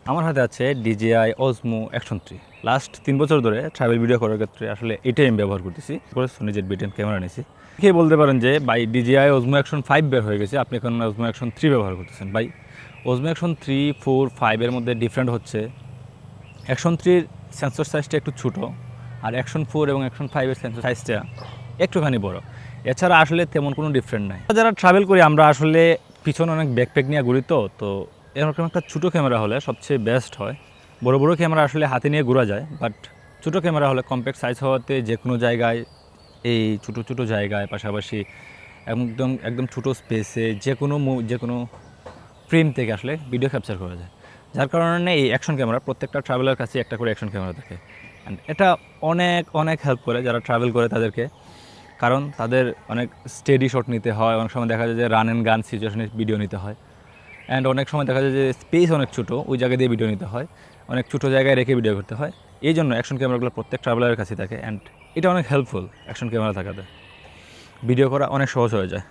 আমার হাতে আছে DJI Osmo Action 3। লাস্ট 3 বছর ধরে ট্রাভেল ভিডিও করার ক্ষেত্রে আসলে এটাই আমি ব্যবহার করতেছি। পরে Sony ZV-10 ক্যামেরা নিয়েছি। দেখে বলতে পারেন যে ভাই DJI Osmo Action 5 বের হয়ে গেছে, আপনি এখন Osmo Action 3 ব্যবহার করতেছেন। ভাই Osmo Action 3, 4, 5 এর মধ্যে ডিফারেন্ট হচ্ছে Action 3 এর সেন্সর সাইজটা একটু ছোটো, আর Action 4 এবং Action 5 এর সেন্সর সাইজটা একটুখানি বড়। এছাড়া আসলে তেমন কোনো ডিফারেন্ট নাই। যারা ট্রাভেল করি আমরা আসলে পিছনে অনেক ব্যাকপ্যাক নিয়ে ঘুরি, তো এরকম একটা ছোটো ক্যামেরা হলে সবচেয়ে বেস্ট হয়। বড় বড় ক্যামেরা আসলে হাতে নিয়ে ঘোরা যায়, বাট ছোটো ক্যামেরা হলে কম্প্যাক্ট সাইজ হওয়াতে যে কোনো জায়গায়, এই ছোটো ছোটো জায়গায় পাশাপাশি একদম একদম ছোটো স্পেসে যে কোনো ফ্রেম থেকে আসলে ভিডিও ক্যাপচার করা যায়। যার কারণে এই অ্যাকশন ক্যামেরা প্রত্যেকটা ট্রাভেলার কাছে একটা করে অ্যাকশন ক্যামেরা থাকে। অ্যান্ড এটা অনেক অনেক হেল্প করে যারা ট্রাভেল করে তাদেরকে, কারণ তাদের অনেক স্টেডি শট নিতে হয়, অনেক সময় দেখা যায় যে রান অ্যান্ড গান সিচুয়েশনে ভিডিও নিতে হয়, অ্যান্ড অনেক সময় দেখা যায় যে স্পেস অনেক ছোটো, ওই জায়গা দিয়ে ভিডিও নিতে হয়, অনেক ছোটো জায়গায় রেখে ভিডিও করতে হয়। এই জন্য অ্যাকশন ক্যামেরাগুলো প্রত্যেক ট্রাভেলারের কাছে থাকে, অ্যান্ড এটা অনেক হেল্পফুল। অ্যাকশন ক্যামেরা থাকাতে ভিডিও করা অনেক সহজ হয়ে যায়।